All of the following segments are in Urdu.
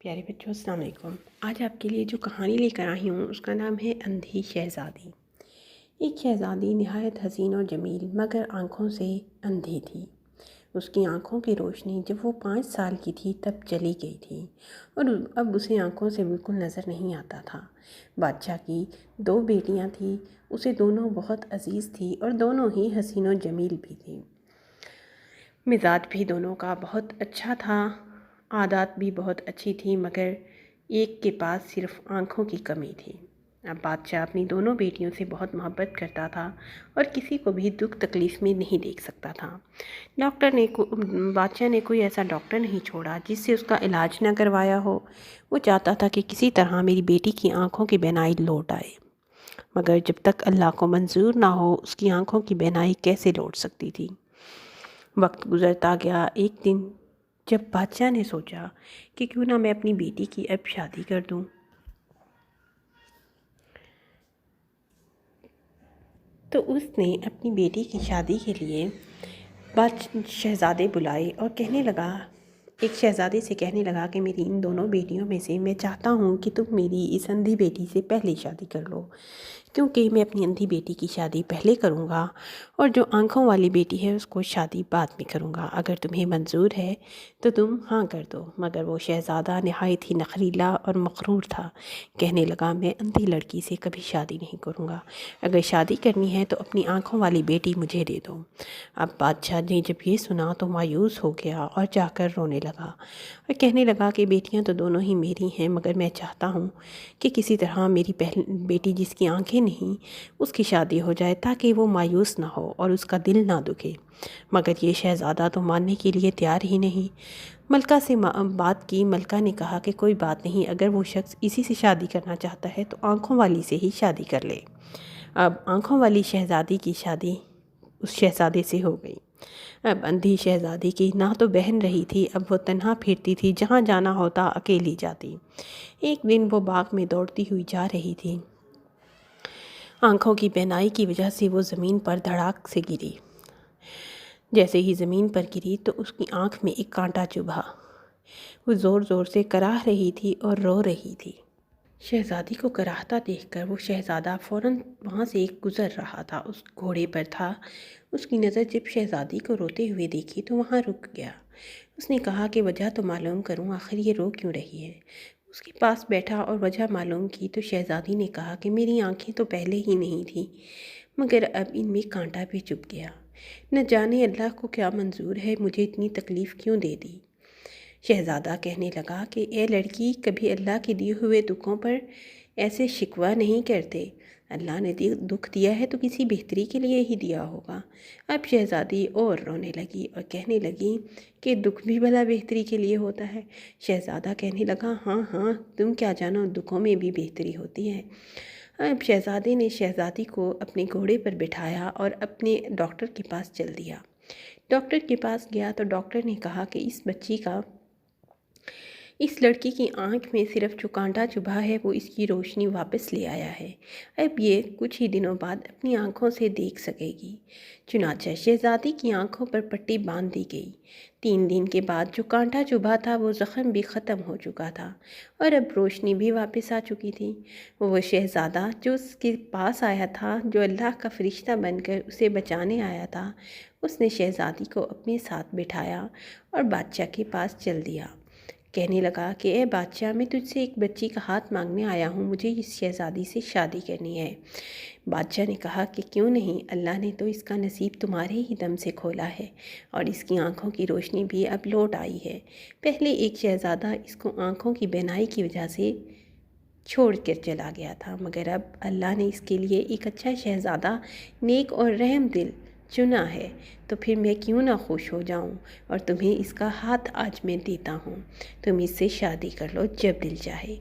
پیارے بچوں، السلام علیکم۔ آج آپ کے لیے جو کہانی لے کر آئی ہوں اس کا نام ہے اندھی شہزادی۔ ایک شہزادی نہایت حسین اور جمیل مگر آنکھوں سے اندھی تھی۔ اس کی آنکھوں کی روشنی جب وہ 5 سال کی تھی تب چلی گئی تھی اور اب اسے آنکھوں سے بالکل نظر نہیں آتا تھا۔ بادشاہ کی 2 بیٹیاں تھیں، اسے دونوں بہت عزیز تھی اور دونوں ہی حسین و جمیل بھی تھیں۔ مزاج بھی دونوں کا بہت اچھا تھا، عادات بھی بہت اچھی تھی، مگر ایک کے پاس صرف آنکھوں کی کمی تھی۔ اب بادشاہ اپنی دونوں بیٹیوں سے بہت محبت کرتا تھا اور کسی کو بھی دکھ تکلیف میں نہیں دیکھ سکتا تھا۔ بادشاہ نے کوئی ایسا ڈاکٹر نہیں چھوڑا جس سے اس کا علاج نہ کروایا ہو۔ وہ چاہتا تھا کہ کسی طرح میری بیٹی کی آنکھوں کی بینائی لوٹ آئے، مگر جب تک اللہ کو منظور نہ ہو اس کی آنکھوں کی بینائی کیسے لوٹ سکتی تھی۔ وقت گزرتا گیا۔ ایک دن جب بادشاہ نے سوچا کہ کیوں نہ میں اپنی بیٹی کی اب شادی کر دوں، تو اس نے اپنی بیٹی کی شادی کے لیے شہزادے بلائے اور ایک شہزادے سے کہنے لگا کہ میری ان دونوں بیٹیوں میں سے میں چاہتا ہوں کہ تم میری اس اندھی بیٹی سے پہلے شادی کر لو، کیونکہ میں اپنی اندھی بیٹی کی شادی پہلے کروں گا اور جو آنکھوں والی بیٹی ہے اس کو شادی بعد میں کروں گا۔ اگر تمہیں منظور ہے تو تم ہاں کر دو۔ مگر وہ شہزادہ نہایت ہی نخریلا اور مغرور تھا۔ کہنے لگا میں اندھی لڑکی سے کبھی شادی نہیں کروں گا، اگر شادی کرنی ہے تو اپنی آنکھوں والی بیٹی مجھے دے دو۔ اب بادشاہ نے جب یہ سنا تو مایوس ہو گیا اور جا کر رونے لگا اور کہنے لگا کہ بیٹیاں تو دونوں ہی میری ہیں، مگر میں چاہتا ہوں کہ کسی طرح میری بیٹی جس کی آنکھیں نہیں اس کی شادی ہو جائے تاکہ وہ مایوس نہ ہو اور اس کا دل نہ دکھے۔ مگر یہ شہزادہ تو ماننے کے لیے تیار ہی نہیں۔ ملکہ سے بات کی۔ ملکہ نے کہا کہ کوئی بات نہیں، اگر وہ شخص اسی سے شادی کرنا چاہتا ہے تو آنکھوں والی سے ہی شادی کر لے۔ اب آنکھوں والی شہزادی کی شادی اس شہزادے سے ہو گئی۔ اب اندھی شہزادی کی نہ تو بہن رہی تھی، اب وہ تنہا پھرتی تھی، جہاں جانا ہوتا اکیلی جاتی۔ ایک دن وہ باغ میں دوڑتی ہوئی جا رہی تھی۔ آنکھوں کی بینائی کی وجہ سے وہ زمین پر دھڑاک سے گری۔ جیسے ہی زمین پر گری تو اس کی آنکھ میں ایک کانٹا چبھا۔ وہ زور زور سے کراہ رہی تھی اور رو رہی تھی۔ شہزادی کو کراہتا دیکھ کر وہ شہزادہ فوراً وہاں سے گزر رہا تھا، اس گھوڑے پر تھا۔ اس کی نظر جب شہزادی کو روتے ہوئے دیکھی تو وہاں رک گیا۔ اس نے کہا کہ وجہ تو معلوم کروں، آخر یہ رو کیوں رہی ہے؟ اس کے پاس بیٹھا اور وجہ معلوم کی تو شہزادی نے کہا کہ میری آنکھیں تو پہلے ہی نہیں تھیں، مگر اب ان میں کانٹا بھی چبھ گیا۔ نہ جانے اللہ کو کیا منظور ہے، مجھے اتنی تکلیف کیوں دے دی۔ شہزادہ کہنے لگا کہ اے لڑکی، کبھی اللہ کے دیے ہوئے دکھوں پر ایسے شکوہ نہیں کرتے۔ اللہ نے دکھ دیا ہے تو کسی بہتری کے لیے ہی دیا ہوگا۔ اب شہزادی اور رونے لگی اور کہنے لگی کہ دکھ بھی بھلا بہتری کے لیے ہوتا ہے۔ شہزادہ کہنے لگا ہاں ہاں، تم کیا جانو، دکھوں میں بھی بہتری ہوتی ہے۔ اب شہزادے نے شہزادی کو اپنے گھوڑے پر بٹھایا اور اپنے ڈاکٹر کے پاس چل دیا۔ ڈاکٹر کے پاس گیا تو ڈاکٹر نے کہا کہ اس لڑکی کی آنکھ میں صرف جو کانٹا چبھا ہے وہ اس کی روشنی واپس لے آیا ہے، اب یہ کچھ ہی دنوں بعد اپنی آنکھوں سے دیکھ سکے گی۔ چنانچہ شہزادی کی آنکھوں پر پٹی باندھ دی گئی۔ 3 دن کے بعد جو کانٹا چبھا تھا وہ زخم بھی ختم ہو چکا تھا اور اب روشنی بھی واپس آ چکی تھی۔ وہ شہزادہ جو اس کے پاس آیا تھا، جو اللہ کا فرشتہ بن کر اسے بچانے آیا تھا، اس نے شہزادی کو اپنے ساتھ بٹھایا اور بادشاہ کے پاس چل دیا۔ کہنے لگا کہ اے بادشاہ، میں تجھ سے ایک بچی کا ہاتھ مانگنے آیا ہوں، مجھے اس شہزادی سے شادی کرنی ہے۔ بادشاہ نے کہا کہ کیوں نہیں، اللہ نے تو اس کا نصیب تمہارے ہی دم سے کھولا ہے اور اس کی آنکھوں کی روشنی بھی اب لوٹ آئی ہے۔ پہلے ایک شہزادہ اس کو آنکھوں کی بینائی کی وجہ سے چھوڑ کر چلا گیا تھا، مگر اب اللہ نے اس کے لیے ایک اچھا شہزادہ، نیک اور رحم دل چنا ہے، تو پھر میں کیوں نہ خوش ہو جاؤں اور تمہیں اس کا ہاتھ آج میں دیتا ہوں، تم اس سے شادی کر لو جب دل چاہے۔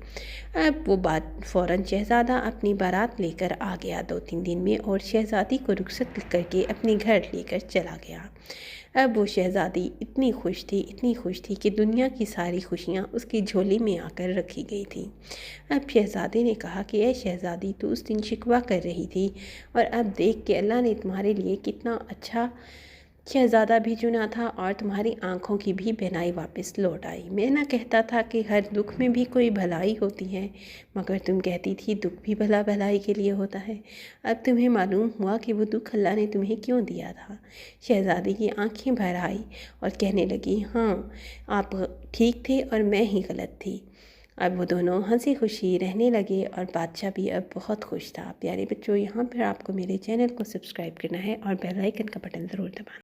اب وہ فوراً شہزادہ اپنی بارات لے کر آ گیا 2-3 دن میں اور شہزادی کو رخصت کر کے اپنے گھر لے کر چلا گیا۔ اب وہ شہزادی اتنی خوش تھی کہ دنیا کی ساری خوشیاں اس کی جھولی میں آ کر رکھی گئی تھیں۔ اب شہزادے نے کہا کہ اے شہزادی، تو اس دن شکوہ کر رہی تھی اور اب دیکھ کہ اللہ نے تمہارے لیے کتنا اچھا شہزادہ بھی چنا تھا اور تمہاری آنکھوں کی بھی بینائی واپس لوٹ آئی۔ میں نہ کہتا تھا کہ ہر دکھ میں بھی کوئی بھلائی ہوتی ہے، مگر تم کہتی تھی دکھ بھی بھلائی کے لیے ہوتا ہے۔ اب تمہیں معلوم ہوا کہ وہ دکھ اللہ نے تمہیں کیوں دیا تھا۔ شہزادی کی آنکھیں بھر آئی اور کہنے لگی، ہاں آپ ٹھیک تھے اور میں ہی غلط تھی۔ اب وہ دونوں ہنسی خوشی رہنے لگے اور بادشاہ بھی اب بہت خوش تھا۔ پیارے بچوں، یہاں پر آپ کو میرے چینل کو سبسکرائب کرنا ہے اور بیل آئیکن کا بٹن ضرور دبانا۔